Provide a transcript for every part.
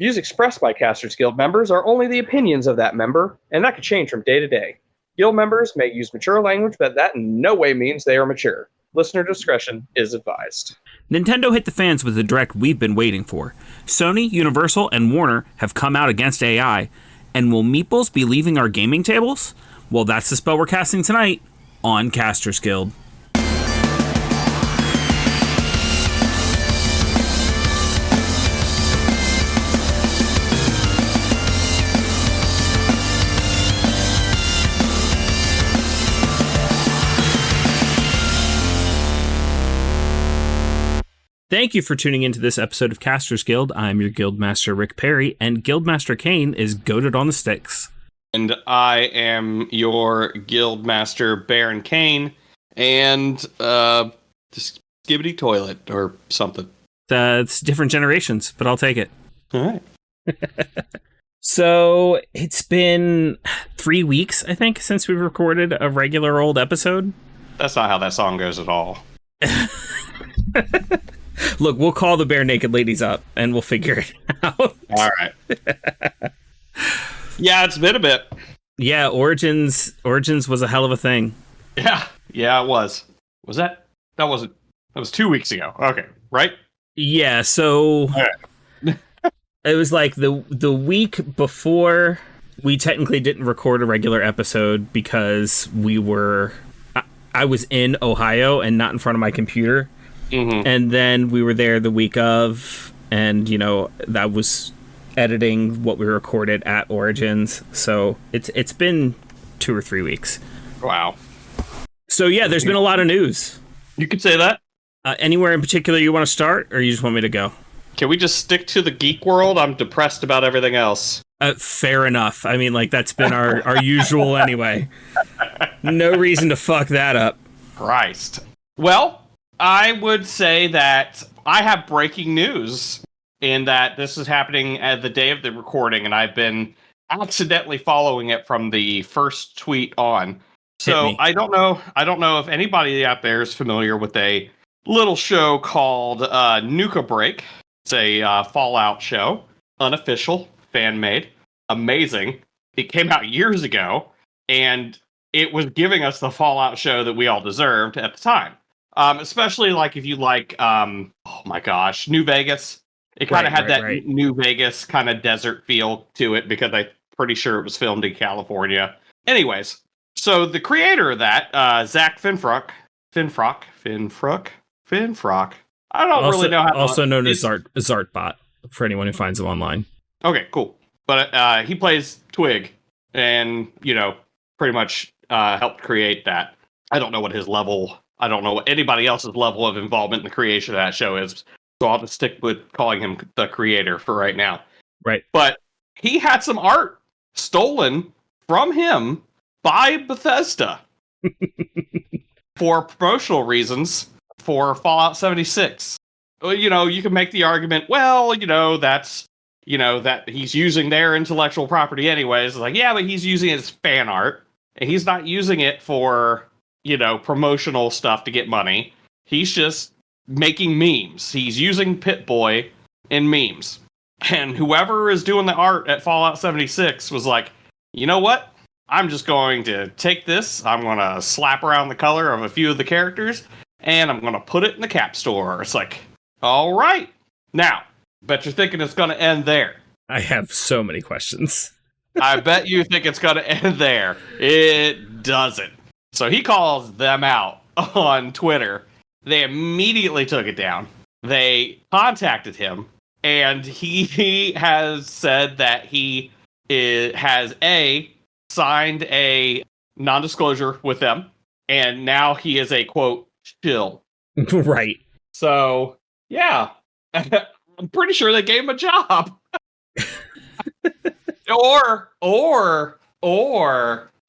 Views expressed by Casters Guild members are only the opinions of that member, and that could change from day to day. Guild members may use mature language, but that in no way means they are mature. Listener discretion is advised. Nintendo hit the fans with the direct we've been waiting for. Sony, Universal, and Warner have come out against AI. And will Meeples be leaving our gaming tables? Well, that's the spell we're casting tonight on Casters Guild. Thank you for tuning into this episode of Casters Guild. I'm your Guild Master Ric Perry, and Guild Master Kane is goated on the sticks. And I am your Guild Master Baron Kane, and just skibbity toilet or something. It's different generations, but I'll take it. All right. So it's been 3 weeks, I think, since we've recorded a regular old episode. That's not how that song goes at all. Look, we'll call the bare naked ladies up and we'll figure it out. All right. Yeah, it's been a bit. Yeah, Origins was a hell of a thing. Yeah, it was. Was that? That was 2 weeks ago. Okay, right? Yeah, so it was like the week before we technically didn't record a regular episode because I was in Ohio and not in front of my computer. Mm-hmm. And then we were there the week of, and, that was editing what we recorded at Origins. So it's been 2 or 3 weeks. Wow. So, yeah, there's been a lot of news. You could say that. Anywhere in particular you want to start, or you just want me to go? Can we just stick to the geek world? I'm depressed about everything else. Fair enough. I mean, that's been our usual anyway. No reason to fuck that up. Christ. Well, I would say that I have breaking news in that this is happening at the day of the recording, and I've been accidentally following it from the first tweet on. So I don't know if anybody out there is familiar with a little show called Nuka Break. It's a Fallout show, unofficial, fan-made, amazing. It came out years ago, and it was giving us the Fallout show that we all deserved at the time. Especially if you like, oh my gosh, New Vegas. It kind of had that New Vegas kind of desert feel to it because I'm pretty sure it was filmed in California. Anyways, so the creator of that, Zack Finfrock. I don't really know how. Also known as Zartbot for anyone who finds him online. Okay, cool. But he plays Twig, and pretty much helped create that. I don't know what his level. I don't know what anybody else's level of involvement in the creation of that show is, so I'll just stick with calling him the creator for right now. Right. But he had some art stolen from him by Bethesda for promotional reasons for Fallout 76. You can make the argument, that's, that he's using their intellectual property anyways. It's yeah, but he's using it as fan art, and he's not using it for promotional stuff to get money. He's just making memes. He's using Pip-Boy in memes. And whoever is doing the art at Fallout 76 was like, you know what? I'm just going to take this, I'm going to slap around the color of a few of the characters, and I'm going to put it in the Cap Store. It's all right. Now, bet you're thinking it's going to end there. I have so many questions. I bet you think it's going to end there. It doesn't. So he calls them out on Twitter. They immediately took it down. They contacted him, and he has said that he has signed a non-disclosure with them, and now he is a, quote, shill. Right. So, yeah. I'm pretty sure they gave him a job. or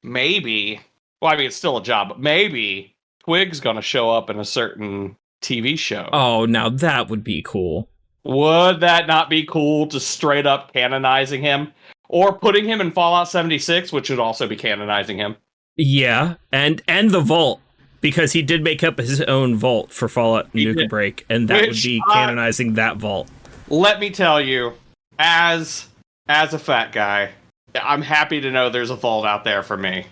maybe... Well, I mean, it's still a job, but maybe Twig's going to show up in a certain TV show. Oh, now that would be cool. Would that not be cool, to straight up canonizing him? Or putting him in Fallout 76, which would also be canonizing him. Yeah, and the Vault, because he did make up his own Vault for Fallout Nuka Break, and that would be canonizing that Vault. Let me tell you, as a fat guy, I'm happy to know there's a vault out there for me.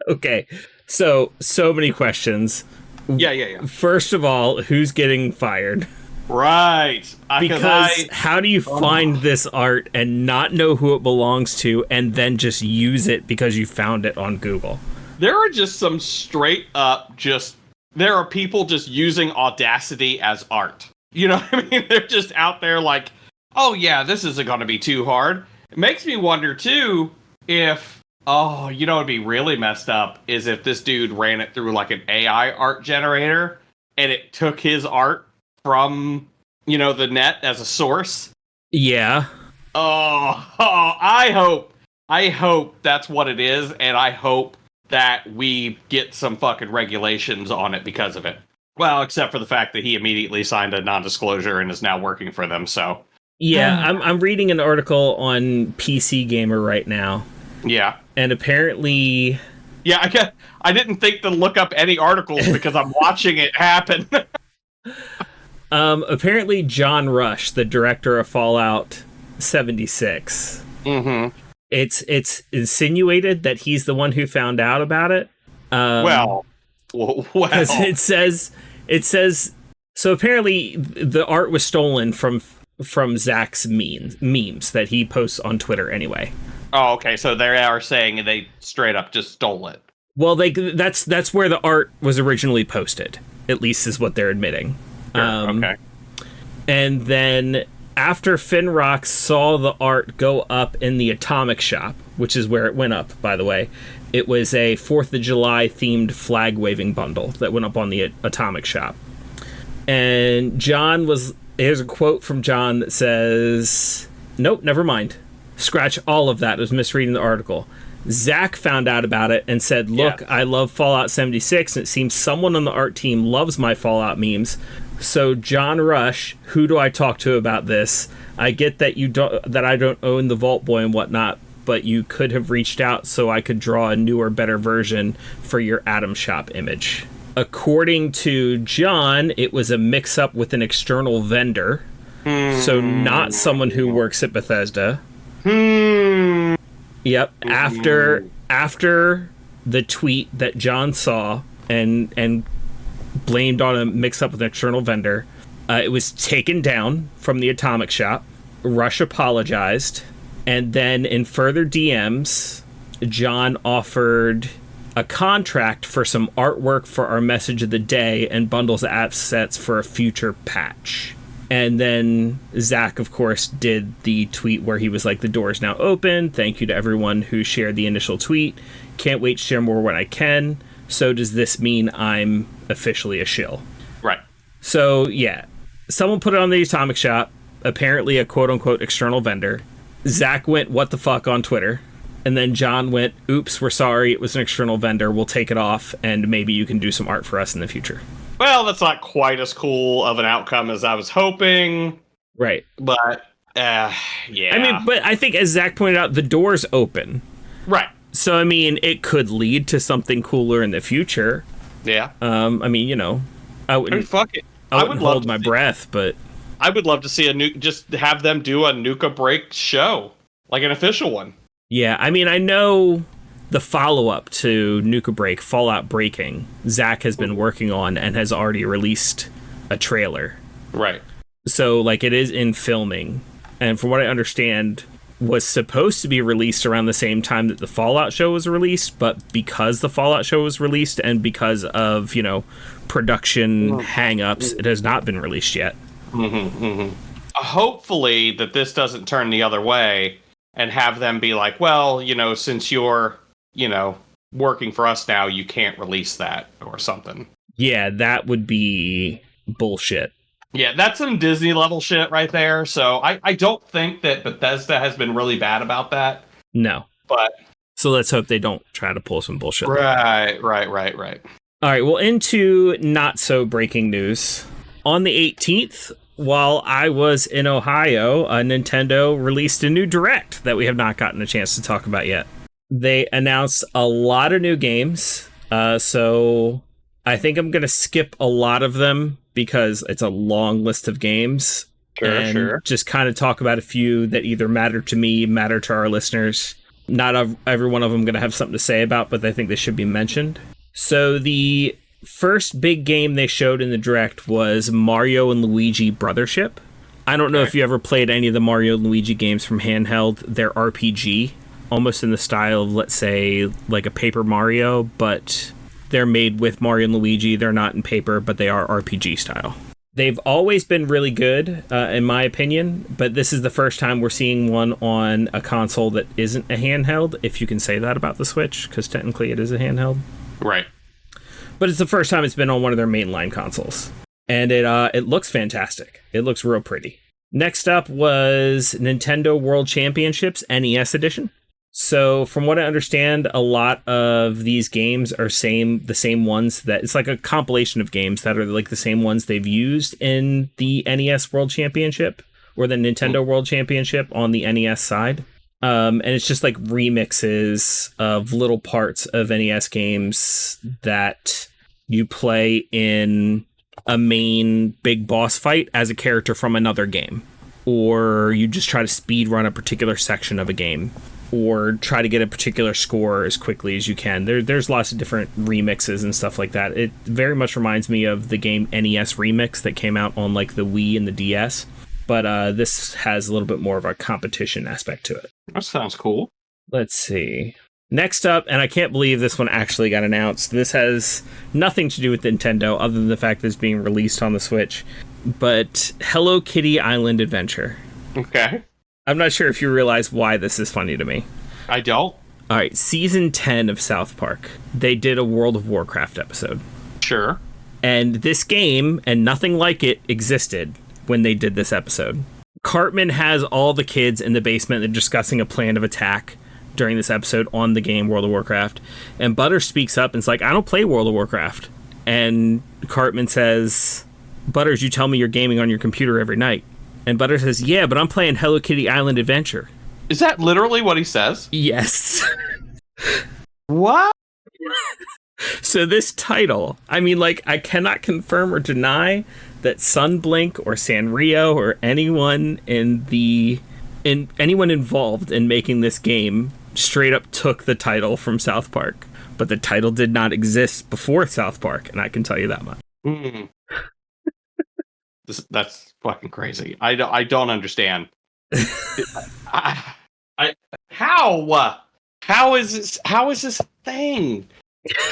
Okay, so many questions. Yeah. First of all, who's getting fired? Right. Because how do you find this art and not know who it belongs to and then just use it because you found it on Google? There are just some straight up there are people just using Audacity as art. You know what I mean? They're just out there like, oh yeah, this isn't going to be too hard. It makes me wonder too if, it'd be really messed up is if this dude ran it through like an AI art generator and it took his art from, the net as a source. Yeah. I hope that's what it is, and I hope that we get some fucking regulations on it because of it. Well, except for the fact that he immediately signed a non-disclosure and is now working for them, so. Yeah, I'm reading an article on PC Gamer right now. Yeah. And apparently... Yeah, I didn't think to look up any articles because I'm watching it happen. Apparently John Rush, the director of Fallout 76. Mm-hmm. It's insinuated that he's the one who found out about it. Well. Because it says so apparently the art was stolen from Zack's memes that he posts on Twitter anyway. Oh, okay. So they are saying they straight up just stole it. Well, that's where the art was originally posted. At least is what they're admitting. Sure, okay. And then after Finfrock saw the art go up in the Atomic Shop, which is where it went up, by the way, it was a 4th of July themed flag waving bundle that went up on the Atomic Shop. And here's a quote from John that says, nope, never mind. Scratch all of that. I was misreading the article. Zack found out about it and said, look, yeah. I love Fallout 76, and it seems someone on the art team loves my Fallout memes. So, John Rush, who do I talk to about this? I get that that I don't own the Vault Boy and whatnot, but you could have reached out so I could draw a newer, better version for your Atom Shop image. According to John, it was a mix-up with an external vendor, so not someone who works at Bethesda. Yep. After the tweet that John saw and blamed on a mix-up with an external vendor, it was taken down from the Atomic Shop. Rush apologized, and then in further DMs, John offered a contract for some artwork for our message of the day and bundles of assets for a future patch. And then Zack, of course, did the tweet where he was like, the door is now open. Thank you to everyone who shared the initial tweet. Can't wait to share more when I can. So does this mean I'm officially a shill? Right. So, yeah. Someone put it on the Atomic Shop. Apparently a quote-unquote external vendor. Zack went, what the fuck, on Twitter. And then John went, oops, we're sorry. It was an external vendor. We'll take it off, and maybe you can do some art for us in the future. Well, that's not quite as cool of an outcome as I was hoping. Right. But, yeah. I mean, but I think, as Zack pointed out, the door's open. Right. So, I mean, it could lead to something cooler in the future. Yeah. I mean, I wouldn't, fuck it. I wouldn't hold my breath, but... I would love to see just have them do a Nuka Break show. Like an official one. Yeah, I mean, I know the follow-up to Nuka Break, Fallout Breaking, Zack has been working on and has already released a trailer. Right. So, like, it is in filming. And from what I understand, was supposed to be released around the same time that the Fallout show was released, but because the Fallout show was released and because of, production hang-ups, it has not been released yet. Hopefully that this doesn't turn the other way and have them be like, well, since you're, working for us now, you can't release that or something. Yeah, that would be bullshit. Yeah, that's some Disney level shit right there. So I don't think that Bethesda has been really bad about that. No. But so let's hope they don't try to pull some bullshit. Right. All right, well, into not so breaking news. On the 18th, while I was in Ohio, Nintendo released a new Direct that we have not gotten a chance to talk about yet. They announced a lot of new games, so I think I'm going to skip a lot of them because it's a long list of games. and just kind of talk about a few that either matter to me, matter to our listeners. Not every one of them going to have something to say about, but I think they should be mentioned. So the first big game they showed in the Direct was Mario and Luigi Brothership. I don't know if you ever played any of the Mario and Luigi games from handheld. They're RPG, almost in the style of, let's say, like a Paper Mario, but they're made with Mario and Luigi. They're not in paper, but they are RPG style. They've always been really good, in my opinion, but this is the first time we're seeing one on a console that isn't a handheld, if you can say that about the Switch, because technically it is a handheld. Right. But it's the first time it's been on one of their mainline consoles. And it looks fantastic. It looks real pretty. Next up was Nintendo World Championships NES Edition. So from what I understand, a lot of these games are the same ones that it's like a compilation of games that are like the same ones they've used in the NES World Championship or the Nintendo World Championship on the NES side. And it's just like remixes of little parts of NES games that you play in a main big boss fight as a character from another game, or you just try to speed run a particular section of a game, or try to get a particular score as quickly as you can. There's lots of different remixes and stuff like that. It very much reminds me of the game NES Remix that came out on like the Wii and the DS, but this has a little bit more of a competition aspect to it. That sounds cool. Let's see. Next up, and I can't believe this one actually got announced. This has nothing to do with Nintendo other than the fact that it's being released on the Switch, but Hello Kitty Island Adventure. Okay. I'm not sure if you realize why this is funny to me. I don't. All right, season 10 of South Park. They did a World of Warcraft episode. Sure. And this game, and nothing like it, existed when they did this episode. Cartman has all the kids in the basement. They're discussing a plan of attack during this episode on the game World of Warcraft. And Butter speaks up and is like, I don't play World of Warcraft. And Cartman says, Butters, you tell me you're gaming on your computer every night. And Butter says, yeah, but I'm playing Hello Kitty Island Adventure. Is that literally what he says? Yes. What? So this title, I mean, like, I cannot confirm or deny that Sunblink or Sanrio or anyone anyone involved in making this game straight up took the title from South Park. But the title did not exist before South Park, and I can tell you that much. That's fucking crazy. I don't understand. How is this a thing?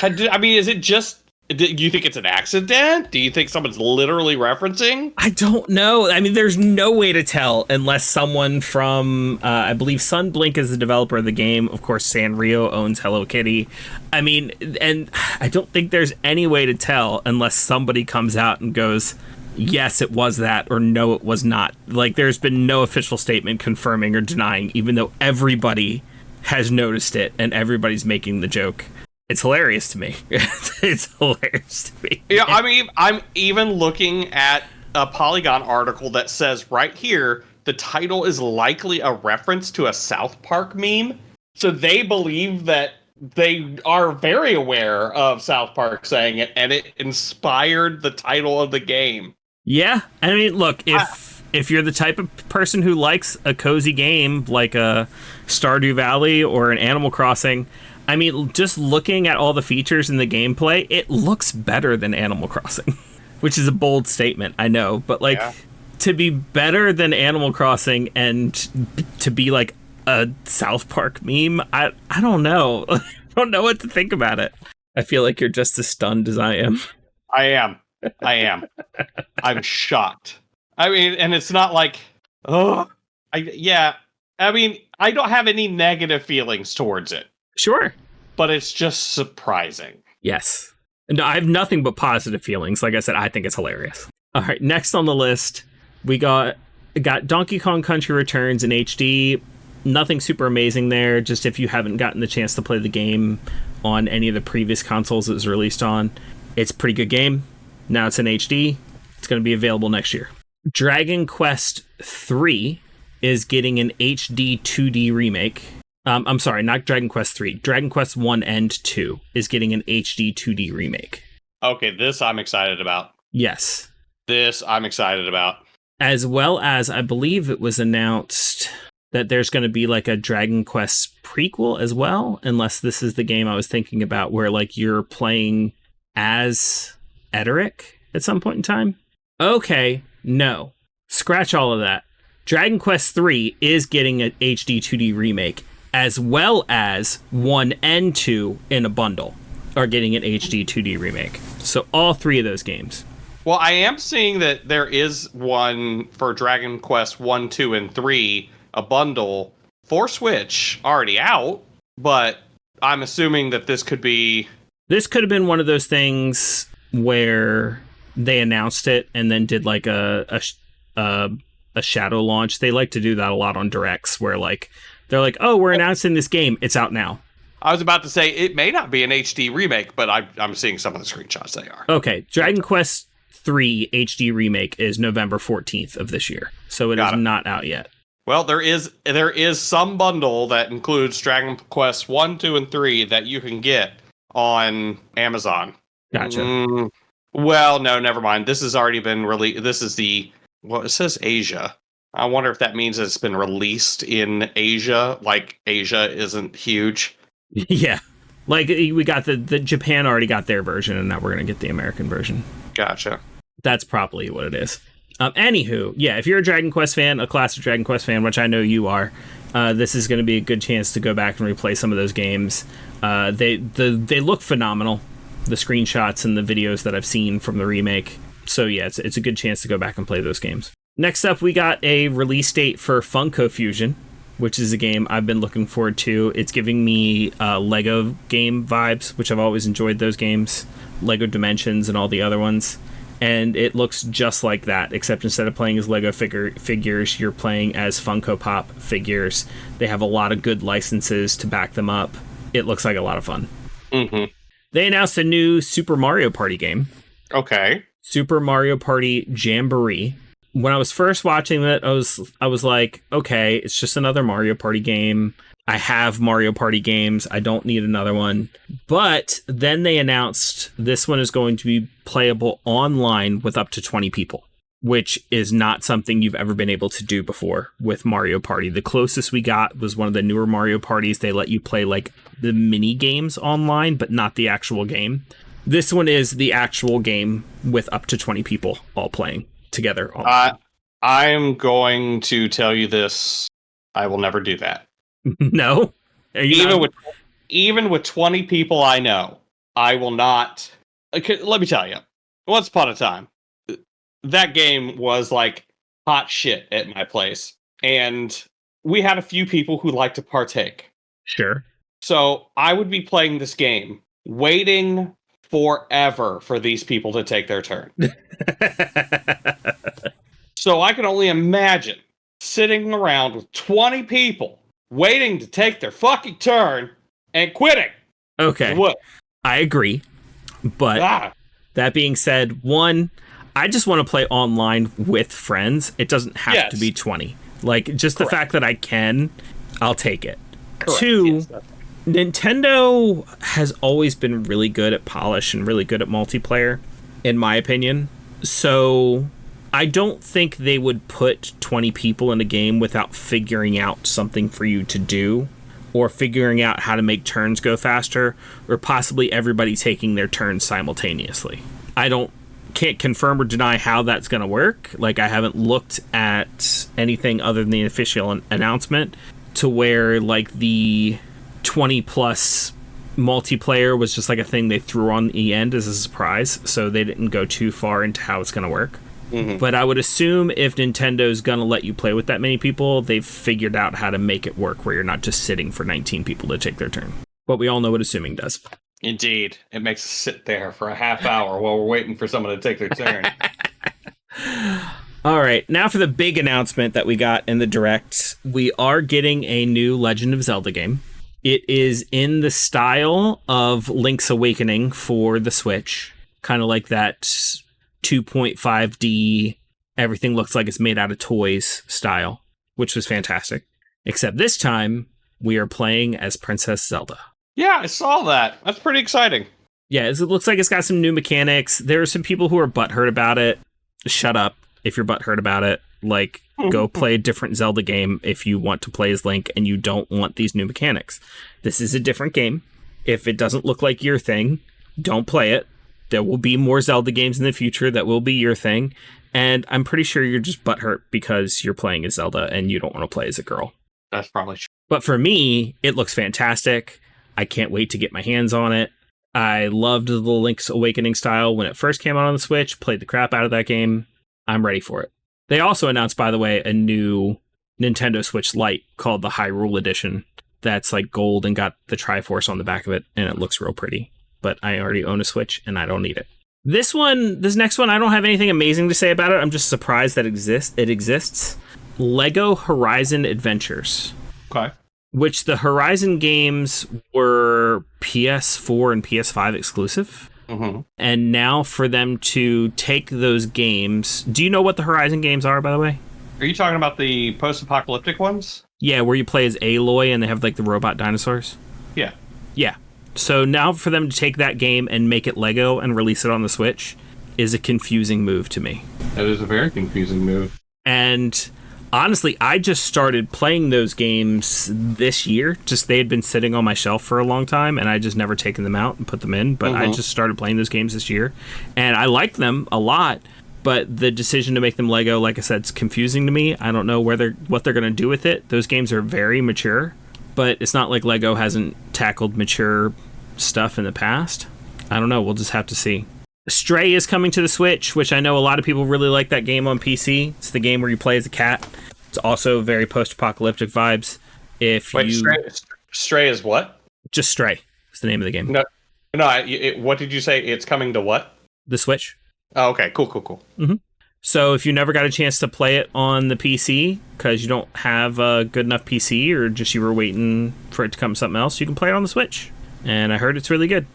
I mean, is it just? Do you think it's an accident? Do you think someone's literally referencing? I don't know. I mean, there's no way to tell unless someone from, I believe Sunblink is the developer of the game. Of course, Sanrio owns Hello Kitty. I mean, and I don't think there's any way to tell unless somebody comes out and goes, yes, it was that, or no, it was not. Like, there's been no official statement confirming or denying, even though everybody has noticed it and everybody's making the joke. It's hilarious to me. It's hilarious to me. Yeah, I mean, I'm even looking at a Polygon article that says right here, the title is likely a reference to a South Park meme. So they believe that they are very aware of South Park saying it, and it inspired the title of the game. Yeah, I mean, look, if you're the type of person who likes a cozy game like a Stardew Valley or an Animal Crossing, I mean, just looking at all the features in the gameplay, it looks better than Animal Crossing, which is a bold statement, I know, but like to be better than Animal Crossing and to be like a South Park meme, I don't know. I don't know what to think about it. I feel like you're just as stunned as I am. I am. I'm shocked. I mean, and it's not like, I mean, I don't have any negative feelings towards it. Sure. But it's just surprising. Yes. No, I have nothing but positive feelings. Like I said, I think it's hilarious. All right, next on the list, we got Donkey Kong Country Returns in HD. Nothing super amazing there. Just if you haven't gotten the chance to play the game on any of the previous consoles it was released on, it's a pretty good game. Now it's in HD. It's going to be available next year. Dragon Quest 3 is getting an HD 2D remake. I'm sorry, not Dragon Quest 3. Dragon Quest 1 and 2 is getting an HD 2D remake. Okay, this I'm excited about. Yes. This I'm excited about. As well as, I believe it was announced that there's going to be like a Dragon Quest prequel as well, unless this is the game I was thinking about where like you're playing as Ederic at some point in time. Okay, no. Scratch all of that. Dragon Quest 3 is getting an HD 2D remake, as well as 1 and 2 in a bundle are getting an HD 2D remake. So all 3 of those games. Well, I am seeing that there is one for Dragon Quest 1, 2, and 3, a bundle for Switch already out, but I'm assuming that this could be... This could have been one of those things where they announced it and then did like a shadow launch. They like to do that a lot on directs where like they're like, oh, we're announcing this game. It's out now. I was about to say it may not be an HD remake, but I'm seeing some of the screenshots they are. Okay. Dragon Quest 3 HD remake is November 14th of this year. So it is not out yet. Well, there is some bundle that includes Dragon Quest 1, 2, and 3 that you can get on Amazon. Gotcha. Well, no, never mind. This has already been released. This is it says Asia. I wonder if that means it's been released in Asia. Like Asia isn't huge. Yeah. Like we got the Japan already got their version and now we're going to get the American version. Gotcha. That's probably what it is. Anywho, yeah, if you're a Dragon Quest fan, a classic Dragon Quest fan, which I know you are, this is going to be a good chance to go back and replay some of those games. They look phenomenal, the screenshots and the videos that I've seen from the remake. So yeah, it's a good chance to go back and play those games. Next up, we got a release date for Funko Fusion, which is a game I've been looking forward to. It's giving me Lego game vibes, which I've always enjoyed those games, Lego Dimensions and all the other ones. And it looks just like that, except instead of playing as Lego figures, you're playing as Funko Pop figures. They have a lot of good licenses to back them up. It looks like a lot of fun. Mm-hmm. They announced a new Super Mario Party game. Okay. Super Mario Party Jamboree. When I was first watching it, I was like, okay, it's just another Mario Party game. I have Mario Party games. I don't need another one. But then they announced this one is going to be playable online with up to 20 people, which is not something you've ever been able to do before with Mario Party. The closest we got was one of the newer Mario Parties. They let you play like the mini games online, but not the actual game. This one is the actual game with up to 20 people all playing together. I'm going to tell you this. I will never do that. No? Even with 20 people I know, I will not. Okay, let me tell you. Once upon a time, that game was like hot shit at my place. And we had a few people who like to partake. Sure. So I would be playing this game, waiting forever for these people to take their turn. So I can only imagine sitting around with 20 people waiting to take their fucking turn and quitting. Okay. What? I agree. But that being said, one, I just want to play online with friends. It doesn't have to be 20. Like, just the fact that I can, I'll take it. Correct. Two, Nintendo has always been really good at polish and really good at multiplayer, in my opinion. So I don't think they would put 20 people in a game without figuring out something for you to do, or figuring out how to make turns go faster, or possibly everybody taking their turns simultaneously. Can't confirm or deny how that's going to work. Like, I haven't looked at anything other than the official announcement to where, like, the 20 plus multiplayer was just like a thing they threw on the end as a surprise, so they didn't go too far into how it's going to work. Mm-hmm. But I would assume if Nintendo's going to let you play with that many people, they've figured out how to make it work where you're not just sitting for 19 people to take their turn. But we all know what assuming does. Indeed. It makes us sit there for a half hour while we're waiting for someone to take their turn. All right, now for the big announcement that we got in the Direct. We are getting a new Legend of Zelda game. It is in the style of Link's Awakening for the Switch. Kind of like that 2.5D, everything looks like it's made out of toys style, which was fantastic. Except this time, we are playing as Princess Zelda. Yeah, I saw that. That's pretty exciting. Yeah, it looks like it's got some new mechanics. There are some people who are butthurt about it. Shut up. if you're butthurt about it. Like, go play a different Zelda game if you want to play as Link and you don't want these new mechanics. This is a different game. If it doesn't look like your thing, don't play it. There will be more Zelda games in the future that will be your thing. And I'm pretty sure you're just butthurt because you're playing as Zelda and you don't want to play as a girl. That's probably true. But for me, it looks fantastic. I can't wait to get my hands on it. I loved the Link's Awakening style when it first came out on the Switch, played the crap out of that game. I'm ready for it. They also announced, by the way, a new Nintendo Switch Lite called the Hyrule Edition. That's like gold and got the Triforce on the back of it, and it looks real pretty. But I already own a Switch, and I don't need it. This next one, I don't have anything amazing to say about it. I'm just surprised that it exists. Lego Horizon Adventures. Okay. Which the Horizon games were PS4 and PS5 exclusive. Mm-hmm. And now for them to take those games... Do you know what the Horizon games are, by the way? Are you talking about the post-apocalyptic ones? Yeah, where you play as Aloy and they have like the robot dinosaurs? Yeah. Yeah. So now for them to take that game and make it Lego and release it on the Switch is a confusing move to me. That is a very confusing move. And honestly, I just started playing those games this year. Just they had been sitting on my shelf for a long time, and I just never taken them out and put them in. But I just started playing those games this year, and I liked them a lot. But the decision to make them Lego, like I said, is confusing to me. I don't know what they're going to do with it. Those games are very mature, but it's not like Lego hasn't tackled mature stuff in the past. I don't know. We'll just have to see. Stray is coming to the Switch, which I know a lot of people really like that game on PC. It's the game where you play as a cat. It's also very post-apocalyptic vibes. Stray is what? Just Stray is the name of the game. No. What did you say? It's coming to what? The Switch. Oh, okay. Cool. Mm-hmm. So if you never got a chance to play it on the PC because you don't have a good enough PC or just you were waiting for it to come something else, you can play it on the Switch. And I heard it's really good.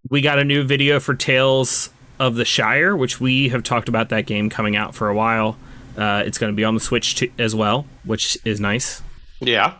We got a new video for Tales of the Shire, which we have talked about that game coming out for a while. It's going to be on the Switch as well, which is nice. Yeah.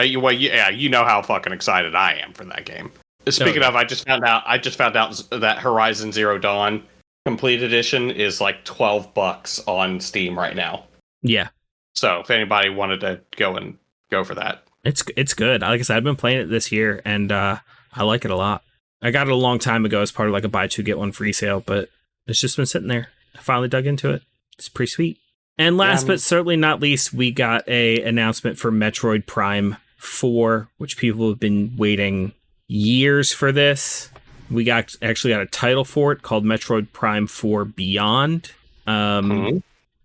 You know how fucking excited I am for that game. Speaking of, I just found out that Horizon Zero Dawn Complete Edition is like $12 on Steam right now. Yeah. So if anybody wanted to go for that, it's good. Like I said, I've been playing it this year, and I like it a lot. I got it a long time ago as part of like a buy two get one free sale, but it's just been sitting there. I finally dug into it. It's pretty sweet. And last but certainly not least, we got a announcement for Metroid Prime 4, which people have been waiting years for this. We actually got a title for it called Metroid Prime 4 Beyond.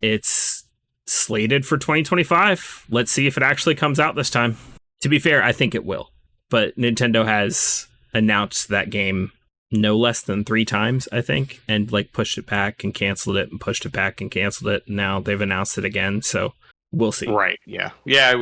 It's slated for 2025. Let's see if it actually comes out this time. To be fair, I think it will. But Nintendo has announced that game no less than 3 times, I think, and like pushed it back and canceled it and pushed it back and canceled it. Now they've announced it again, so we'll see. Right, yeah. Yeah,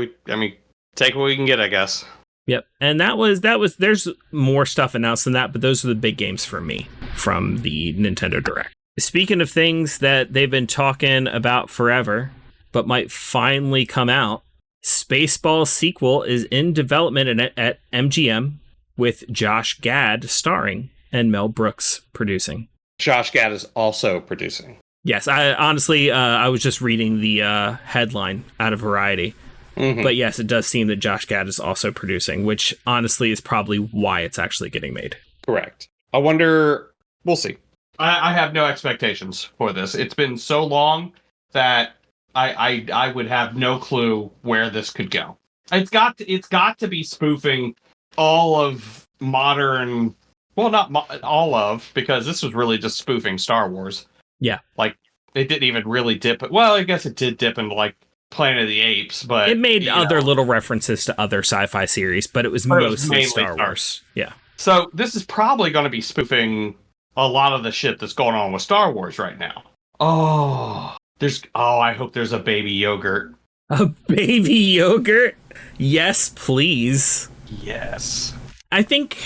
take what we can get, I guess. Yep. And that was there's more stuff announced than that, but those are the big games for me from the Nintendo Direct. Speaking of things that they've been talking about forever, but might finally come out, Spaceballs sequel is in development at MGM with Josh Gad starring and Mel Brooks producing. Josh Gad is also producing. Yes, I was just reading the headline out of Variety. Mm-hmm. But yes, it does seem that Josh Gad is also producing, which honestly is probably why it's actually getting made. Correct. I wonder... We'll see. I have no expectations for this. It's been so long that I would have no clue where this could go. It's got to be spoofing all of modern... Well, not all of, because this was really just spoofing Star Wars. Yeah. Like, it didn't even really dip... Well, I guess it did dip into, like, Planet of the Apes, but... It made other little references to other sci-fi series, but it was mostly Star Wars. Yeah. So this is probably going to be spoofing a lot of the shit that's going on with Star Wars right now. I hope there's a baby yogurt. A baby yogurt? Yes, please. Yes. I think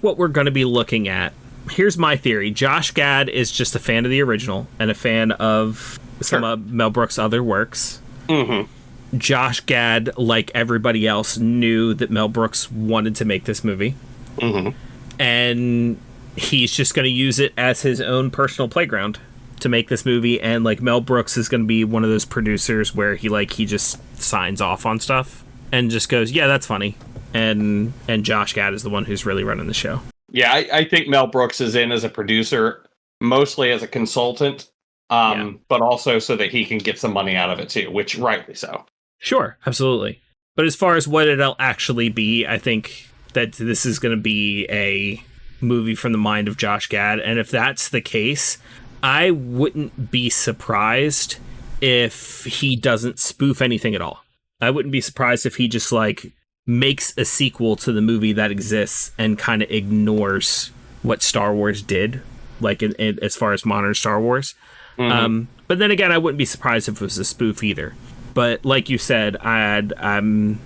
what we're going to be looking at... Here's my theory. Josh Gad is just a fan of the original and a fan of some of Mel Brooks' other works. Mm-hmm. Josh Gad, like everybody else, knew that Mel Brooks wanted to make this movie. Mm-hmm. And he's just going to use it as his own personal playground. to make this movie, and like Mel Brooks is going to be one of those producers where he just signs off on stuff and just goes, yeah, that's funny. And Josh Gad is the one who's really running the show. Yeah, I think Mel Brooks is in as a producer, mostly as a consultant, but also so that he can get some money out of it too, which rightly so. Sure, absolutely. But as far as what it'll actually be, I think that this is going to be a movie from the mind of Josh Gad. And if that's the case, I wouldn't be surprised if he doesn't spoof anything at all. I wouldn't be surprised if he just like makes a sequel to the movie that exists and kind of ignores what Star Wars did, like in as far as modern Star Wars. Mm-hmm. But then again, I wouldn't be surprised if it was a spoof either. But like you said, I'm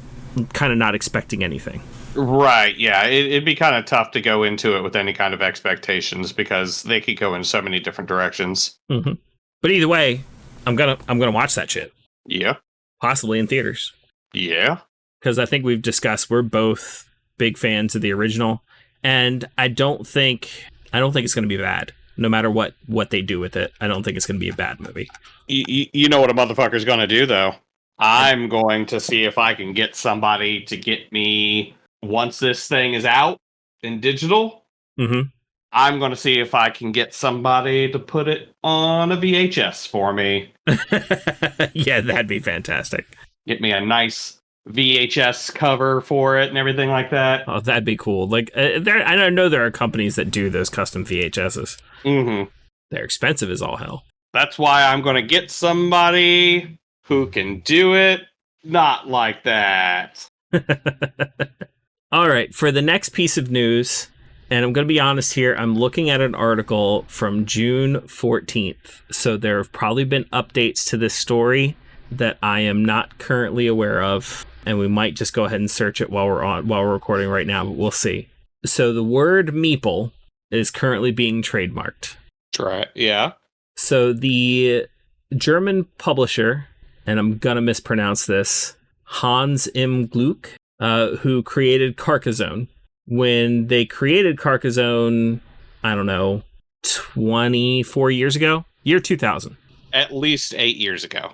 kind of not expecting anything. Right, yeah. It'd be kind of tough to go into it with any kind of expectations because they could go in so many different directions. Mm-hmm. But either way, I'm gonna watch that shit. Yeah. Possibly in theaters. Yeah. Because I think we've discussed we're both big fans of the original, and I don't think it's going to be bad. No matter what they do with it, I don't think it's going to be a bad movie. You know what a motherfucker's going to do, though? I'm going to see if I can get somebody to get me, once this thing is out in digital, I'm going to see if I can get somebody to put it on a VHS for me. Yeah, that'd be fantastic. Get me a nice VHS cover for it and everything like that. Oh, that'd be cool. Like, I know there are companies that do those custom VHSs. Mm-hmm. They're expensive as all hell. That's why I'm going to get somebody who can do it not like that. All right, for the next piece of news, and I'm going to be honest here, I'm looking at an article from June 14th. So there have probably been updates to this story that I am not currently aware of, and we might just go ahead and search it while we're recording right now, but we'll see. So the word Meeple is currently being trademarked. Right, yeah. So the German publisher, and I'm going to mispronounce this, Hans im Glück, who created Carcassonne. When they created Carcassonne, I don't know, 24 years ago? Year 2000. At least 8 years ago.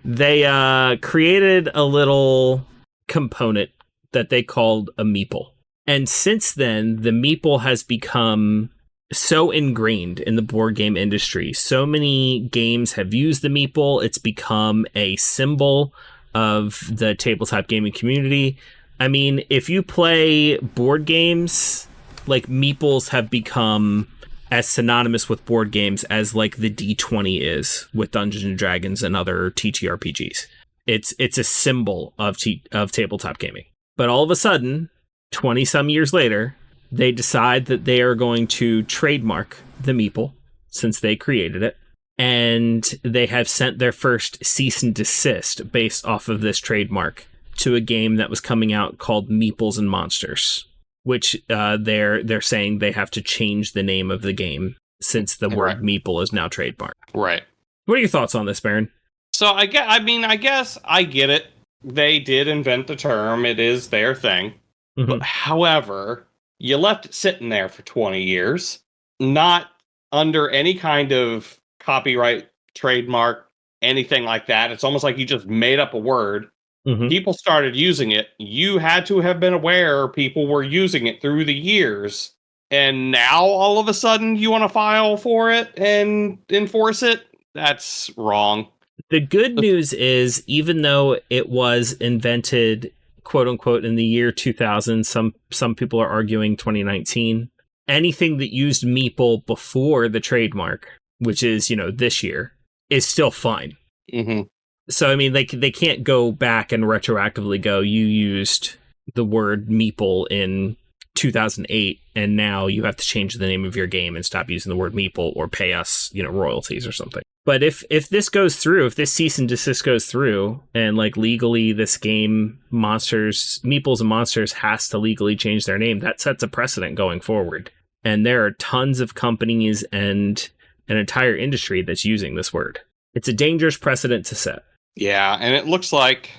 They created a little component that they called a Meeple. And since then, the Meeple has become so ingrained in the board game industry. So many games have used the Meeple. It's become a symbol of the tabletop gaming community. I mean, if you play board games, like Meeples have become as synonymous with board games as like the D20 is with Dungeons and Dragons and other TTRPGs. It's a symbol of tabletop gaming. But all of a sudden, 20 some years later, they decide that they are going to trademark the Meeple since they created it. And they have sent their first cease and desist based off of this trademark to a game that was coming out called Meeples and Monsters, which they're saying they have to change the name of the game since the word Meeple is now trademarked. Right. What are your thoughts on this, Baron? So I guess I get it. They did invent the term. It is their thing. Mm-hmm. But however, you left it sitting there for 20 years, not under any kind of copyright, trademark, anything like that. It's almost like you just made up a word. Mm-hmm. People started using it. You had to have been aware people were using it through the years. And now all of a sudden you want to file for it and enforce it? That's wrong. The good news is, even though it was invented, quote unquote, in the year 2000, some people are arguing 2019, anything that used Meeple before the trademark, which is, this year, is still fine. Mm-hmm. So, I mean, they can't go back and retroactively go, you used the word Meeple in 2008, and now you have to change the name of your game and stop using the word Meeple or pay us, royalties or something. But if this goes through, if this cease and desist goes through, and like legally this game, Meeples and Monsters has to legally change their name, that sets a precedent going forward. And there are tons of companies and an entire industry that's using this word. It's a dangerous precedent to set. Yeah, and it looks like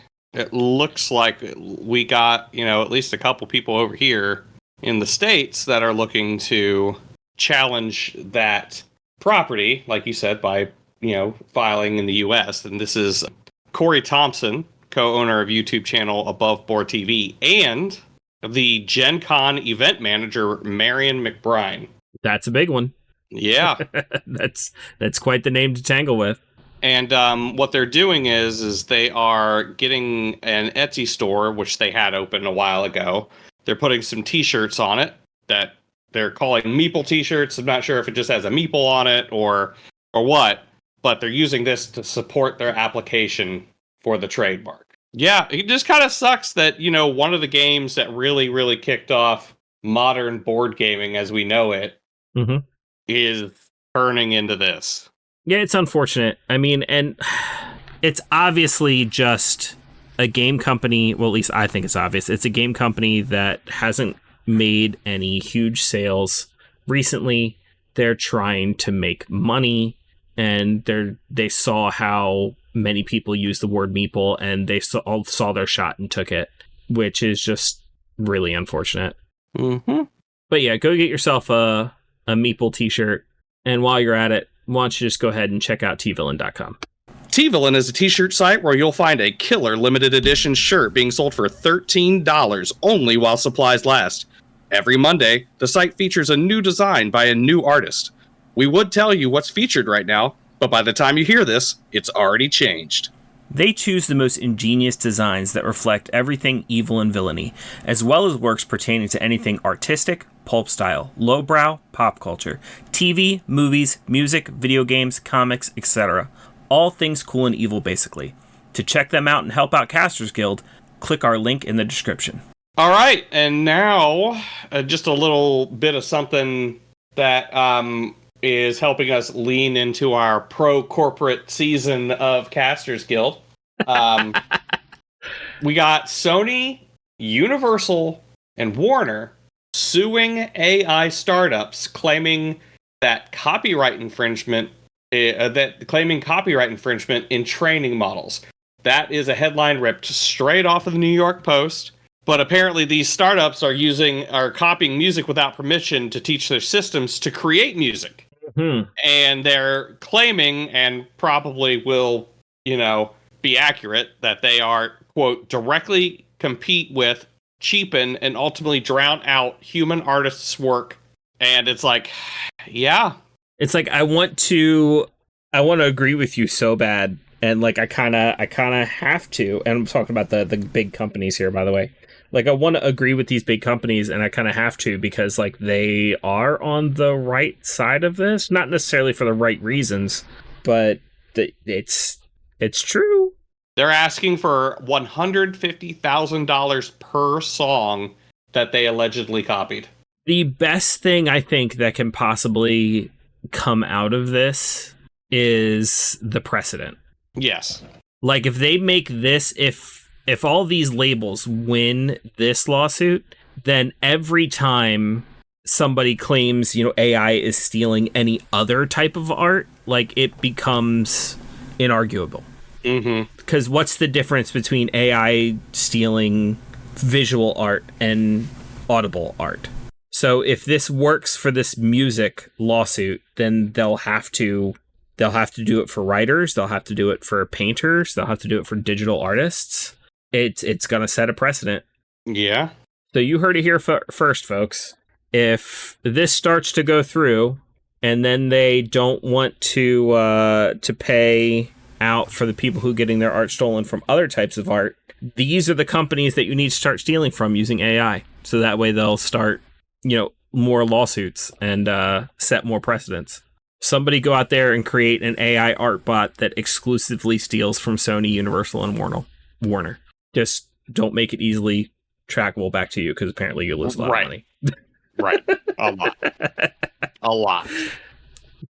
we got, at least a couple people over here in the States that are looking to challenge that property, like you said, by filing in the U.S. And this is Corey Thompson, co-owner of YouTube channel Above Board TV, and the Gen Con event manager Marion McBride. That's a big one. Yeah, that's quite the name to tangle with. And what they're doing is they are getting an Etsy store, which they had open a while ago. They're putting some T-shirts on it that they're calling Meeple T-shirts. I'm not sure if it just has a Meeple on it or what, but they're using this to support their application for the trademark. Yeah, it just kind of sucks that, one of the games that really, really kicked off modern board gaming as we know it is turning into this. Yeah, it's unfortunate. I mean, and it's obviously just a game company. Well, at least I think it's obvious. It's a game company that hasn't made any huge sales recently. They're trying to make money, and they saw how many people use the word Meeple, and they saw their shot and took it, which is just really unfortunate. Mm-hmm. But yeah, go get yourself a Meeple t-shirt, and while you're at it, why don't you just go ahead and check out tvillain.com. Tvillain is a t-shirt site where you'll find a killer limited edition shirt being sold for $13 only while supplies last. Every Monday, the site features a new design by a new artist. We would tell you what's featured right now, but by the time you hear this, it's already changed. They choose the most ingenious designs that reflect everything evil and villainy, as well as works pertaining to anything artistic, pulp style, lowbrow, pop culture, TV, movies, music, video games, comics, etc. All things cool and evil, basically. To check them out and help out Casters Guild, click our link in the description. All right, and now just a little bit of something that is helping us lean into our pro-corporate season of Casters Guild. We got Sony, Universal, and Warner suing AI startups claiming copyright infringement in training models. That is a headline ripped straight off of the New York Post. But apparently these startups are copying music without permission to teach their systems to create music. Mm-hmm. And they're claiming, and probably will, be accurate, that they are, quote, directly compete with, cheapen, and ultimately drown out human artists' work. And it's like, yeah. It's like, I want to agree with you so bad. And like, I kind of have to. And I'm talking about the big companies here, by the way. Like, I want to agree with these big companies, and I kind of have to, because like they are on the right side of this, not necessarily for the right reasons, but it's true. They're asking for $150,000 per song that they allegedly copied. The best thing I think that can possibly come out of this is the precedent. Yes. Like, if they make this, if all these labels win this lawsuit, then every time somebody claims, AI is stealing any other type of art, like, it becomes inarguable. Mm-hmm. Because what's the difference between AI stealing visual art and audible art? So if this works for this music lawsuit, then they'll have to do it for writers, they'll have to do it for painters, they'll have to do it for digital artists. It's going to set a precedent. Yeah. So you heard it here first, folks. If this starts to go through, and then they don't want to pay out for the people who are getting their art stolen from other types of art, these are the companies that you need to start stealing from using AI. So that way they'll start, more lawsuits and set more precedents. Somebody go out there and create an AI art bot that exclusively steals from Sony, Universal, and Warner. Just don't make it easily trackable back to you, because apparently you lose a lot of money. Right. A lot.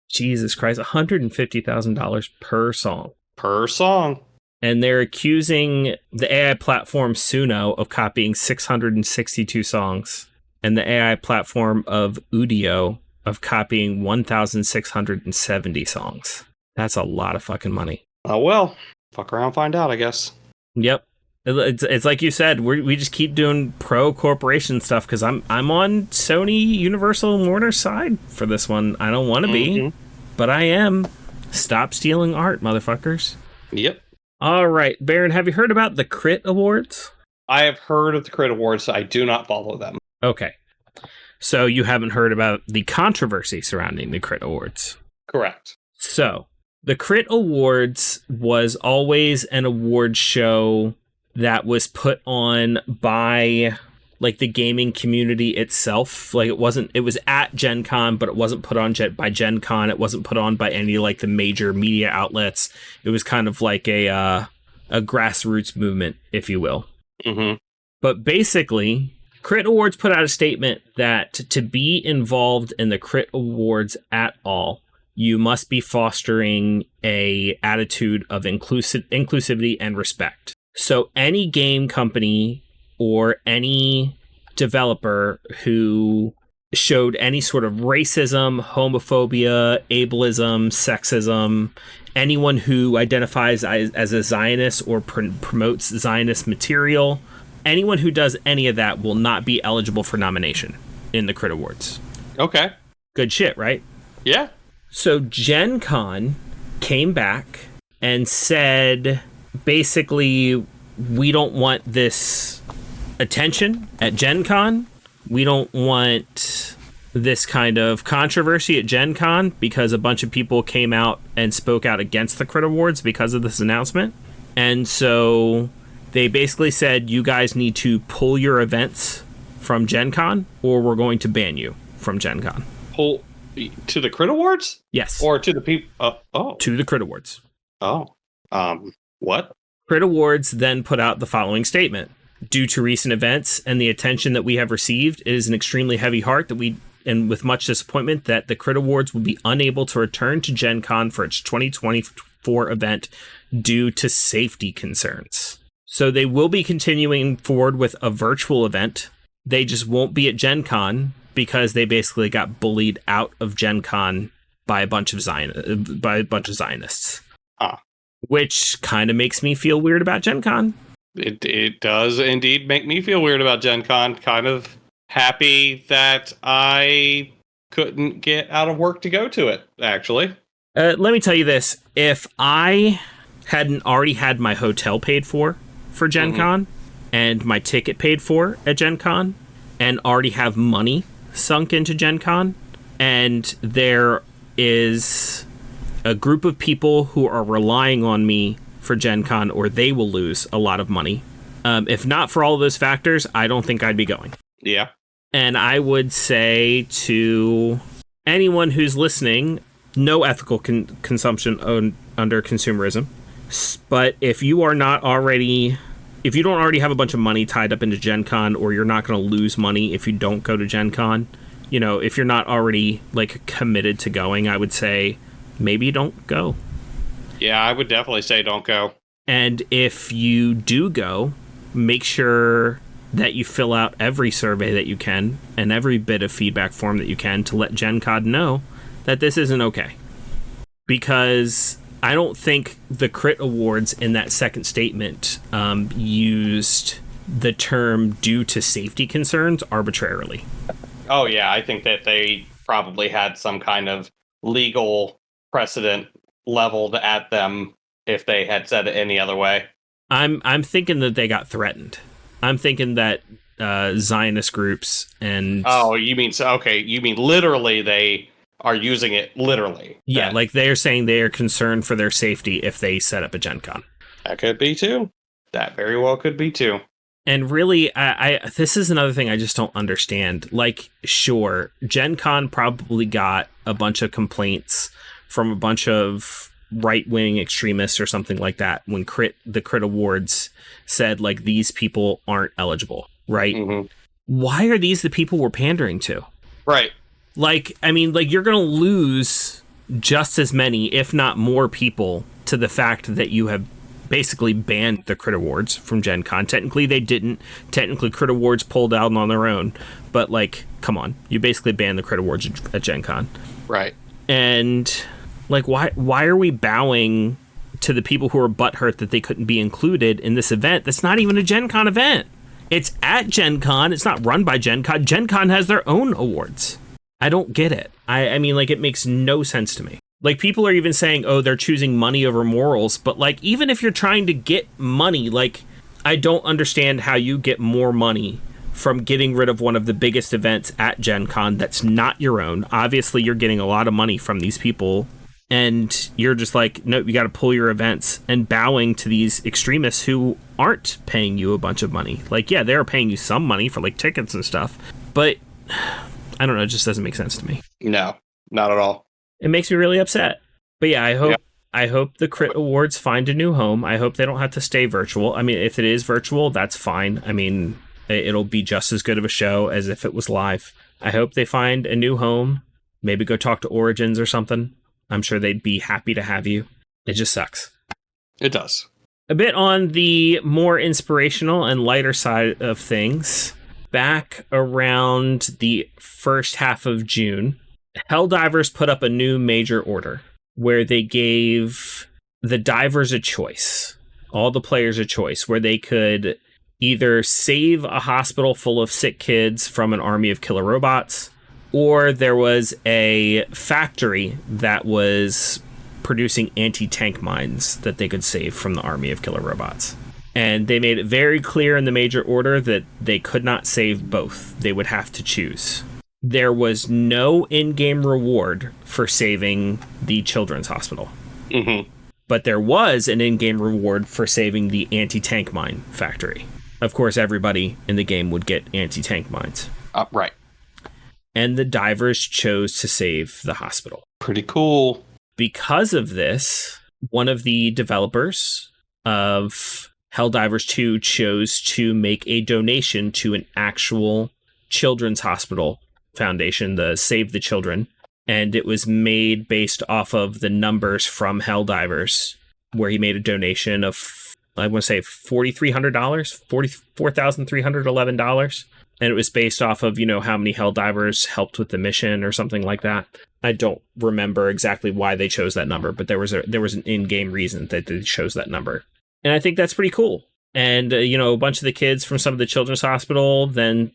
Jesus Christ, $150,000 per song. Per song. And they're accusing the AI platform Suno of copying 662 songs, and the AI platform of Udio of copying 1,670 songs. That's a lot of fucking money. Oh, well, fuck around, find out, I guess. Yep. It's like you said, we just keep doing pro corporation stuff, because I'm on Sony, Universal, and Warner's side for this one. I don't want to be, but I am. Stop stealing art, motherfuckers. Yep. All right, Baron, have you heard about the Crit Awards? I have heard of the Crit Awards. I do not follow them. Okay. So you haven't heard about the controversy surrounding the Crit Awards? Correct. So, the Crit Awards was always an award show that was put on by like the gaming community itself. Like it was at Gen Con, but it wasn't put on by Gen Con. It wasn't put on by any like the major media outlets. It was kind of like a grassroots movement, if you will. Mm-hmm. But basically, Crit Awards put out a statement that to be involved in the Crit Awards at all, you must be fostering a attitude of inclusivity and respect. So any game company or any developer who showed any sort of racism, homophobia, ableism, sexism, anyone who identifies as a Zionist or promotes Zionist material, anyone who does any of that will not be eligible for nomination in the Crit Awards. Okay. Good shit, right? Yeah. So Gen Con came back and said, basically, we don't want this attention at Gen Con. We don't want this kind of controversy at Gen Con because a bunch of people came out and spoke out against the Crit Awards because of this announcement. And so they basically said, you guys need to pull your events from Gen Con or we're going to ban you from Gen Con. Pull to the Crit Awards? Yes. Or to the people? To the Crit Awards. Oh. What? Crit Awards then put out the following statement. Due to recent events and the attention that we have received, it is an extremely heavy heart and with much disappointment that the Crit Awards will be unable to return to Gen Con for its 2024 event due to safety concerns. So they will be continuing forward with a virtual event. They just won't be at Gen Con because they basically got bullied out of Gen Con by a bunch of Zionists. Which kind of makes me feel weird about Gen Con. It does indeed make me feel weird about Gen Con. Kind of happy that I couldn't get out of work to go to it, actually. Let me tell you this. If I hadn't already had my hotel paid for Gen Con and my ticket paid for at Gen Con and already have money sunk into Gen Con, and there is a group of people who are relying on me for Gen Con, or they will lose a lot of money. If not for all of those factors, I don't think I'd be going. Yeah. And I would say to anyone who's listening, no ethical consumption under consumerism. But if you don't already have a bunch of money tied up into Gen Con, or you're not going to lose money if you don't go to Gen Con, if you're not already like committed to going, I would say maybe don't go. Yeah, I would definitely say don't go. And if you do go, make sure that you fill out every survey that you can and every bit of feedback form that you can to let Gen Con know that this isn't okay. Because I don't think the Crit Awards in that second statement used the term due to safety concerns arbitrarily. Oh, yeah, I think that they probably had some kind of legal precedent leveled at them if they had said it any other way. I'm thinking that they got threatened. I'm thinking that Zionist groups and... Oh, you mean literally they are using it literally. Yeah, then. Like they're saying they are concerned for their safety if they set up a Gen Con. That could be too. That very well could be too. And really, I this is another thing I just don't understand. Like, sure, Gen Con probably got a bunch of complaints from a bunch of right-wing extremists or something like that when the Crit Awards said, like, these people aren't eligible, right? Mm-hmm. Why are these the people we're pandering to? Right. Like, I mean, like, you're going to lose just as many, if not more people, to the fact that you have basically banned the Crit Awards from Gen Con. Technically, they didn't. Technically, Crit Awards pulled out on their own. But, like, come on. You basically banned the Crit Awards at Gen Con. Right. And... like, why are we bowing to the people who are butthurt that they couldn't be included in this event that's not even a Gen Con event? It's at Gen Con. It's not run by Gen Con. Gen Con has their own awards. I don't get it. I mean, like, it makes no sense to me. Like, people are even saying, oh, they're choosing money over morals. But, like, even if you're trying to get money, like, I don't understand how you get more money from getting rid of one of the biggest events at Gen Con that's not your own. Obviously, you're getting a lot of money from these people. And you're just like, no, you got to pull your events, and bowing to these extremists who aren't paying you a bunch of money. Like, yeah, they're paying you some money for, like, tickets and stuff. But, I don't know, it just doesn't make sense to me. No, not at all. It makes me really upset. But yeah, I hope the Crit Awards find a new home. I hope they don't have to stay virtual. I mean, if it is virtual, that's fine. I mean, it'll be just as good of a show as if it was live. I hope they find a new home. Maybe go talk to Origins or something. I'm sure they'd be happy to have you. It just sucks. It does. A bit on the more inspirational and lighter side of things, back around the first half of June, Helldivers put up a new major order where they gave the divers a choice, all the players a choice, where they could either save a hospital full of sick kids from an army of killer robots, or there was a factory that was producing anti-tank mines that they could save from the army of killer robots. And they made it very clear in the major order that they could not save both. They would have to choose. There was no in-game reward for saving the children's hospital. Mm-hmm. But there was an in-game reward for saving the anti-tank mine factory. Of course, everybody in the game would get anti-tank mines. Right. And the divers chose to save the hospital. Pretty cool. Because of this, one of the developers of Helldivers 2 chose to make a donation to an actual children's hospital foundation, the Save the Children. And it was made based off of the numbers from Helldivers, where he made a donation of, I want to say, $4,300, $44,311. And it was based off of, how many Helldivers helped with the mission or something like that. I don't remember exactly why they chose that number, but there was an in-game reason that they chose that number. And I think that's pretty cool. And, a bunch of the kids from some of the children's hospital then,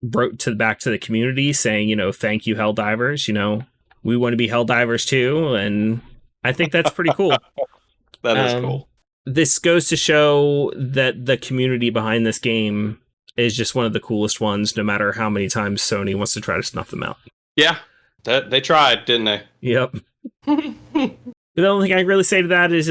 wrote back to the community saying, thank you, Helldivers. We want to be Helldivers too. And I think that's pretty cool. That is cool. This goes to show that the community behind this game is just one of the coolest ones, no matter how many times Sony wants to try to snuff them out. Yeah, they tried, didn't they? Yep. The only thing I can really say to that is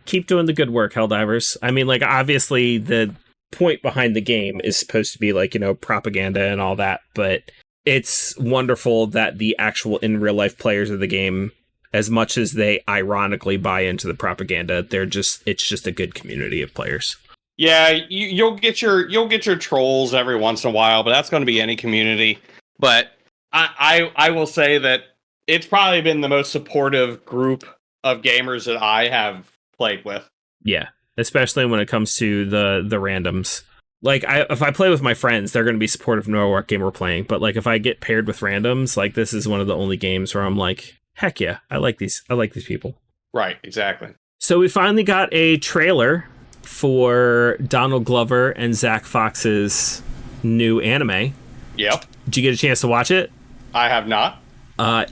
keep doing the good work, Helldivers. I mean, like, obviously the point behind the game is supposed to be like, propaganda and all that, but it's wonderful that the actual in real life players of the game, as much as they ironically buy into the propaganda, it's just a good community of players. Yeah, you'll get your trolls every once in a while, but that's going to be any community. But I will say that it's probably been the most supportive group of gamers that I have played with. Yeah, especially when it comes to the randoms. Like, if I play with my friends, they're going to be supportive no matter what game we're playing. But like, if I get paired with randoms, like, this is one of the only games where I'm like, heck yeah, I like these people. Right, exactly. So we finally got a trailer for Donald Glover and Zack Fox's new anime. Yep. Did you get a chance to watch it? I have not. I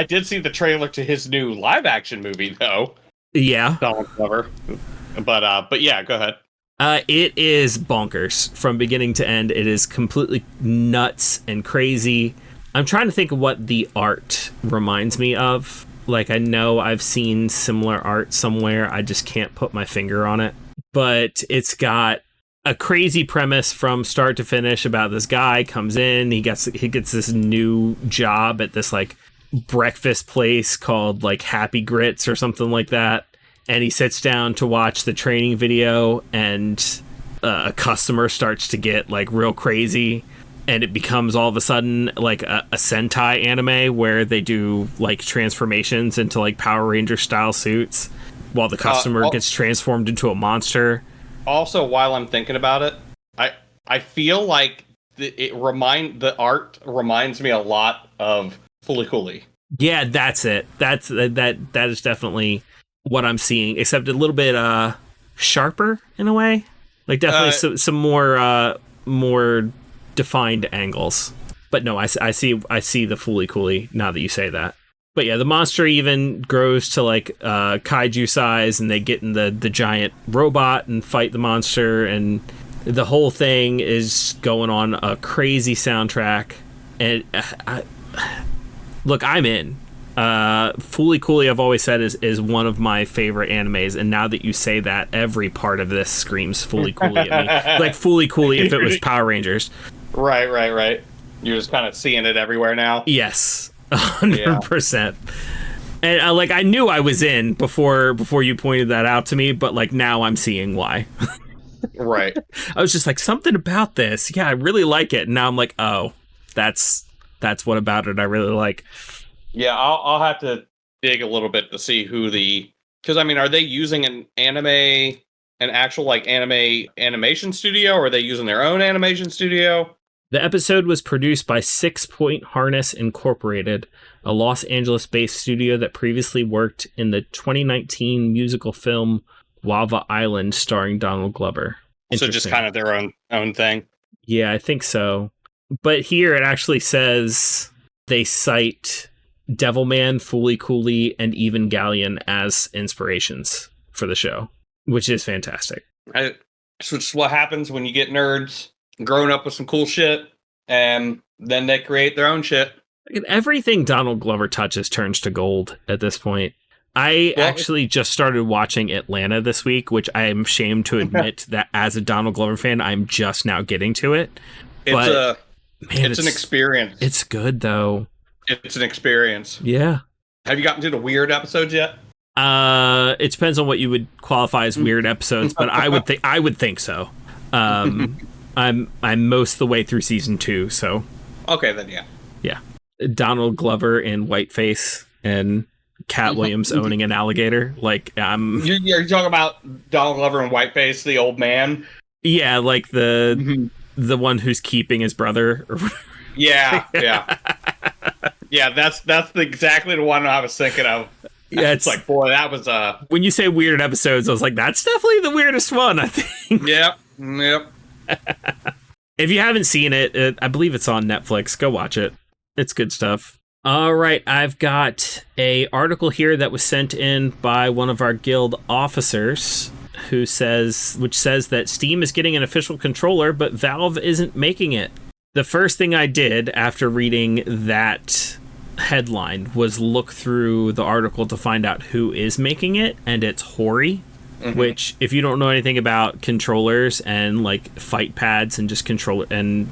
did see the trailer to his new live action movie though. Yeah. Donald Glover. But yeah, go ahead. It is bonkers from beginning to end. It is completely nuts and crazy. I'm trying to think of what the art reminds me of. Like, I know I've seen similar art somewhere. I just can't put my finger on it. But it's got a crazy premise from start to finish about this guy comes in. He gets this new job at this, like, breakfast place called, like, Happy Grits or something like that. And he sits down to watch the training video, and a customer starts to get, like, real crazy. And it becomes all of a sudden like a Sentai anime where they do like transformations into like Power Ranger style suits while the customer gets transformed into a monster. Also, while I'm thinking about it, I feel like the art reminds me a lot of Fully Cooley. Yeah, that's it. That is definitely what I'm seeing, except a little bit sharper in a way. Like definitely some more defined angles. But no, I see the Fully Cooley now that you say that. But yeah, the monster even grows to like kaiju size, and they get in the giant robot and fight the monster, and the whole thing is going on a crazy soundtrack. And look, I'm in. Fooly Cooley, I've always said, is one of my favorite animes, and now that you say that, every part of this screams Fooly Cooley at me. Like Fooly Cooley if it was Power Rangers. Right. You're just kind of seeing it everywhere now. Yes. 100%. And I knew I was in before you pointed that out to me, but like now I'm seeing why. Right. I was just like, something about this. Yeah, I really like it. And now I'm like, oh, that's what about it I really like. Yeah, I'll have to dig a little bit to see who because I mean, are they using an actual like anime animation studio, or are they using their own animation studio? The episode was produced by 6 Point Harness Incorporated, a Los Angeles-based studio that previously worked in the 2019 musical film Lava Island starring Donald Glover. So just kind of their own thing? Yeah, I think so. But here it actually says they cite Devilman, Fooly Cooley, and Evangelion as inspirations for the show, which is fantastic. So it's what happens when you get nerds growing up with some cool shit, and then they create their own shit. Everything Donald Glover touches turns to gold at this point. I actually just started watching Atlanta this week, which I am ashamed to admit that as a Donald Glover fan, I'm just now getting to it. It's an experience. It's good, though. It's an experience. Yeah. Have you gotten to the weird episodes yet? It depends on what you would qualify as weird episodes, but I would think so. I'm most of the way through season 2, so okay, then yeah. Donald Glover in whiteface and Cat Williams owning an alligator. Like you're talking about Donald Glover in whiteface, the old man. Yeah, like the one who's keeping his brother. Yeah. That's exactly the one I was thinking of. Yeah, it's like, boy, that was when you say weird episodes, I was like, that's definitely the weirdest one, I think. Yep. If you haven't seen it, I believe it's on Netflix. Go watch it. It's good stuff. All right, I've got a article here that was sent in by one of our guild officers which says that Steam is getting an official controller, but Valve isn't making it. The first thing I did after reading that headline was look through the article to find out who is making it, and it's Hori. Which, if you don't know anything about controllers and like fight pads and just control and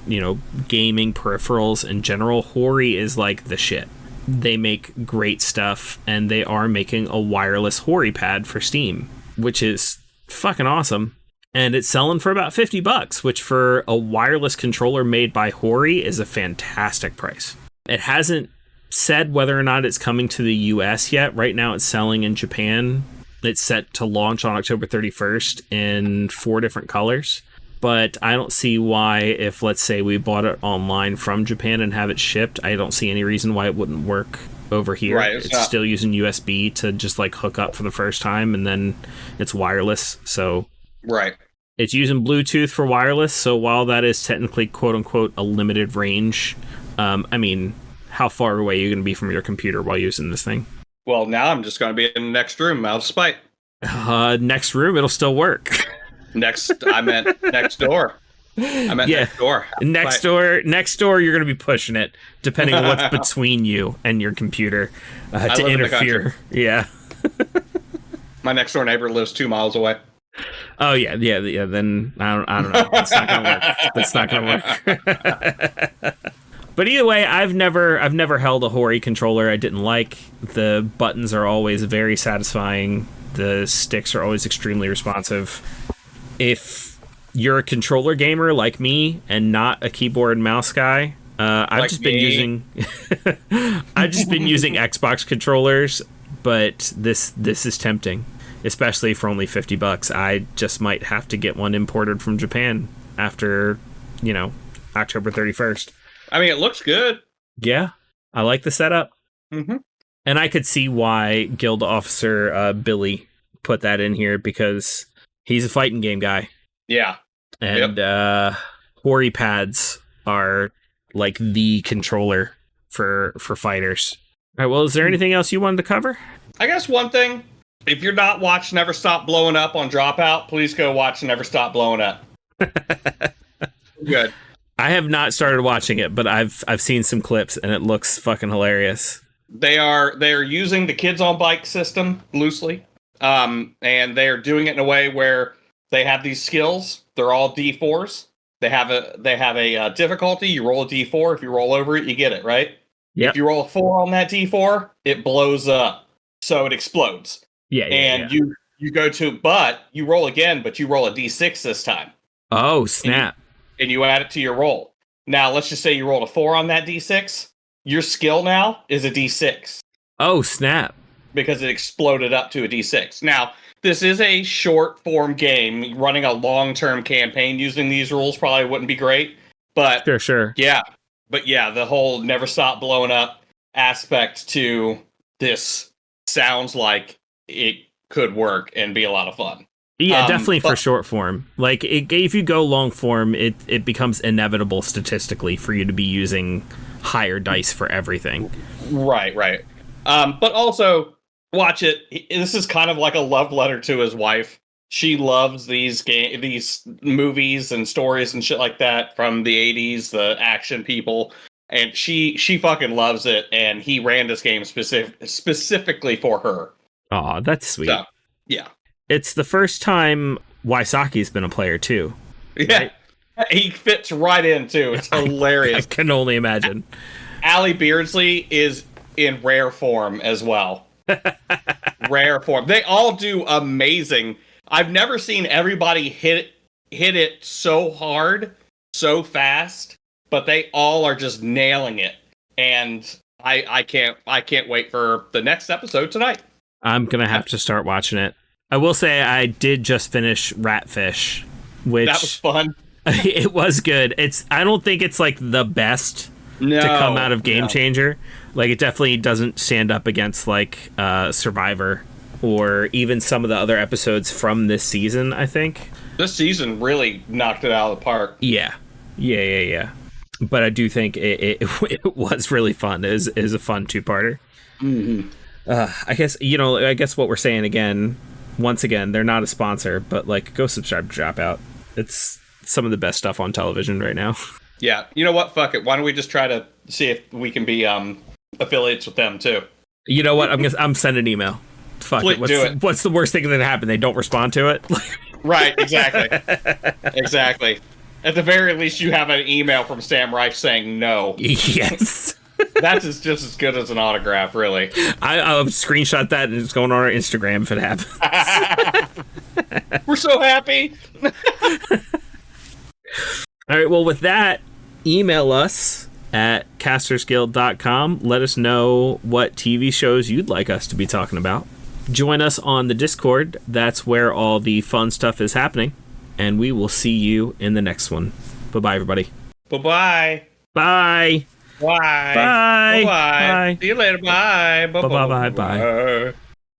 gaming peripherals in general, Hori is like the shit. They make great stuff, and they are making a wireless Hori pad for Steam, which is fucking awesome. And it's selling for about $50, which for a wireless controller made by Hori is a fantastic price. It hasn't said whether or not it's coming to the US yet. Right now it's selling in Japan. It's set to launch on October 31st in 4 different colors. But I don't see why, if let's say we bought it online from Japan and have it shipped, I don't see any reason why it wouldn't work over here. Right, it's still using USB to just like hook up for the first time, and then it's wireless. So right. It's using Bluetooth for wireless, so while that is technically quote-unquote a limited range, I mean, how far away are you going to be from your computer while using this thing? Well, now I'm just going to be in the next room out of spite. Next room, it'll still work. I meant next door. Next door. Next door, you're going to be pushing it, depending on what's between you and your computer to interfere. Yeah. My next door neighbor lives 2 miles away. Oh yeah. Then I don't know. It's not gonna work. That's not gonna work. But either way, I've never held a Hori controller I didn't like. The buttons are always very satisfying. The sticks are always extremely responsive. If you're a controller gamer like me and not a keyboard and mouse guy, I've just been using Xbox controllers. But this is tempting. Especially for only $50. I just might have to get one imported from Japan after, October 31st. I mean, it looks good. Yeah, I like the setup. Mm-hmm. And I could see why Guild Officer Billy put that in here, because he's a fighting game guy. Yeah. And Hori pads are like the controller for fighters. right, well, is there anything else you wanted to cover? I guess one thing, if you're not watched Never Stop Blowing Up on Dropout, please go watch Never Stop Blowing Up. Good. I have not started watching it, but I've seen some clips and it looks fucking hilarious. They're using the kids on bike system loosely, and they're doing it in a way where they have these skills. They're all D4s. They have a difficulty. You roll a D4. If you roll over it, you get it, right? Yep. If you roll a 4 on that D4, it blows up, so it explodes. Yeah. You go to, but you roll again, but you roll a D6 this time. Oh, snap. And you add it to your roll. Now, let's just say you rolled a 4 on that D6. Your skill now is a D6. Oh, snap. Because it exploded up to a D6. Now, this is a short form game. Running a long-term campaign using these rules probably wouldn't be great. But Sure. Yeah. But yeah, the whole Never Stop Blowing Up aspect to this sounds like it could work and be a lot of fun. Yeah, definitely for short form. Like, if you go long form, it becomes inevitable statistically for you to be using higher dice for everything. Right. But also, watch it. This is kind of like a love letter to his wife. She loves these movies and stories and shit like that from the 80s, the action people. And she fucking loves it, and he ran this game specifically for her. Aw, that's sweet. So, yeah. It's the first time Waisaki's been a player, too. Yeah. Right? He fits right in, too. It's hilarious. I can only imagine. Allie Beardsley is in rare form as well. Rare form. They all do amazing. I've never seen everybody hit it so hard, so fast, but they all are just nailing it. And I can't wait for the next episode tonight. I'm gonna have to start watching it. I will say I did just finish Ratfish, which that was fun. It was good. I don't think it's like the best to come out of Game Changer. Like, it definitely doesn't stand up against like Survivor or even some of the other episodes from this season, I think. This season really knocked it out of the park. Yeah. But I do think it was really fun. It is a fun two-parter. Mm-hmm. I guess what we're saying once again, they're not a sponsor, but like, go subscribe to Dropout. It's some of the best stuff on television right now. Yeah. You know what? Fuck it. Why don't we just try to see if we can be affiliates with them too? You know what? I'm sending an email. Fuck it. Do it. What's the worst thing that happen? They don't respond to it? Right, exactly. Exactly. At the very least, you have an email from Sam Reif saying no. Yes. That's just as good as an autograph, really. I'll screenshot that and it's going on our Instagram if it happens. We're so happy. All right, well, with that, email us at castersguild.com. Let us know what TV shows you'd like us to be talking about. Join us on the Discord. That's where all the fun stuff is happening. And we will see you in the next one. Bye-bye, everybody. Bye-bye. Bye. Bye. Bye. Bye. See you later. Bye. Bye. Bye. Bye. Bye.